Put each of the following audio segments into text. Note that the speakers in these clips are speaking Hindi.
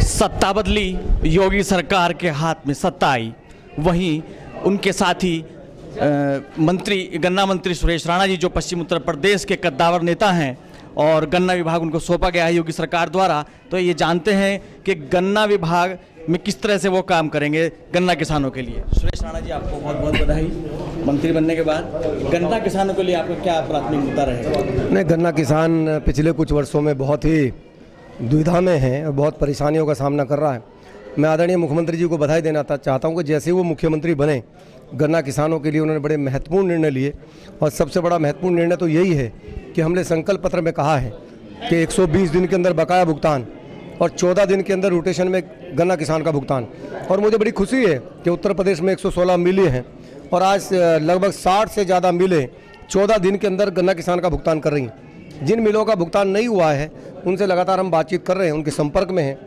सत्ता बदली, योगी सरकार के हाथ में सत्ता आई, वहीं उनके साथी गन्ना मंत्री सुरेश राणा जी, जो पश्चिम उत्तर प्रदेश के कद्दावर नेता हैं और गन्ना विभाग उनको सौंपा गया है योगी सरकार द्वारा। तो ये जानते हैं कि गन्ना विभाग में किस तरह से वो काम करेंगे गन्ना किसानों के लिए। सुरेश राणा जी, आपको बहुत बहुत बधाई मंत्री बनने के बाद। गन्ना किसानों के लिए आपका क्या प्राथमिक मुद्दा रहेगा? नहीं, गन्ना किसान पिछले कुछ वर्षों में बहुत ही दुविधा में है और बहुत परेशानियों का सामना कर रहा है। मैं आदरणीय मुख्यमंत्री जी को बधाई देना चाहता हूं कि जैसे ही वो मुख्यमंत्री बने, गन्ना किसानों के लिए उन्होंने बड़े महत्वपूर्ण निर्णय लिए। और सबसे बड़ा महत्वपूर्ण निर्णय तो यही है कि हमने संकल्प पत्र में कहा है कि 120 दिन के अंदर बकाया भुगतान और 14 दिन के अंदर रोटेशन में गन्ना किसान का भुगतान। और मुझे बड़ी खुशी है कि उत्तर प्रदेश में 116 मिलें हैं और आज लगभग 60 से ज़्यादा मिलें 14 दिन के अंदर गन्ना किसान का भुगतान कर रही हैं। जिन मिलों का भुगतान नहीं हुआ है उनसे लगातार हम बातचीत कर रहे हैं, उनके संपर्क में हैं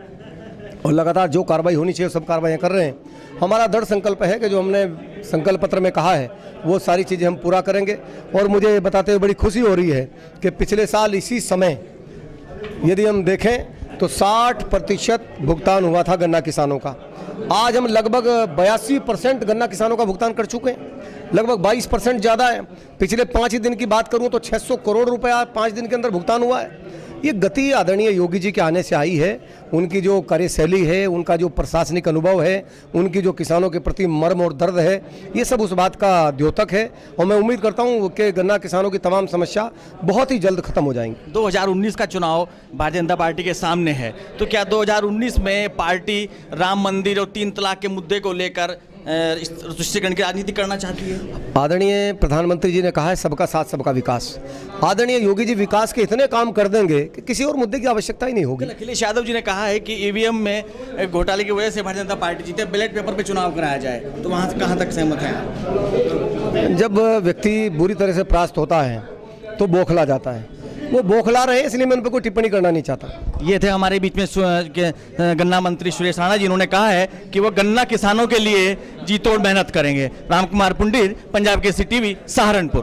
और लगातार जो कार्रवाई होनी चाहिए सब कार्रवाइयाँ कर रहे हैं। हमारा दृढ़ संकल्प है कि जो हमने संकल्प पत्र में कहा है वो सारी चीज़ें हम पूरा करेंगे। और मुझे ये बताते हुए बड़ी खुशी हो रही है कि पिछले साल इसी समय यदि हम देखें तो 60% भुगतान हुआ था गन्ना किसानों का। आज हम लगभग 82% गन्ना किसानों का भुगतान कर चुके हैं, लगभग 22% ज़्यादा है। पिछले 5 ही दिन की बात करूं तो 600 करोड़ रुपया 5 दिन के अंदर भुगतान हुआ है। ये गति आदरणीय योगी जी के आने से आई है। उनकी जो कार्यशैली है, उनका जो प्रशासनिक अनुभव है, उनकी जो किसानों के प्रति मर्म और दर्द है, ये सब उस बात का द्योतक है। और मैं उम्मीद करता हूँ कि गन्ना किसानों की तमाम समस्या बहुत ही जल्द खत्म हो जाएंगी। 2019 का चुनाव भारतीय जनता पार्टी के सामने है, तो क्या 2019 में पार्टी राम मंदिर और 3 तलाक के मुद्दे को लेकर तुष्टिकरण की राजनीति करना चाहती है? आदरणीय प्रधानमंत्री जी ने कहा है सबका साथ सबका विकास। आदरणीय योगी जी विकास के इतने काम कर देंगे कि किसी और मुद्दे की आवश्यकता ही नहीं होगी। अखिलेश यादव जी ने कहा है कि ईवीएम में घोटाले की वजह से भारतीय जनता पार्टी जीते, बैलेट पेपर पे चुनाव कराया जाए, तो वहाँ से कहाँ तक सहमत हैं? जब व्यक्ति बुरी तरह से परास्त होता है तो बौखला जाता है। वो बौखला रहे, इसलिए मैं उन पर कोई टिप्पणी करना नहीं चाहता। ये थे हमारे बीच में गन्ना मंत्री सुरेश राणा जी। इन्होंने कहा है कि वो गन्ना किसानों के लिए जी तोड़ मेहनत करेंगे। राम कुमार पुंडीर, पंजाब केसरी टीवी, सहारनपुर।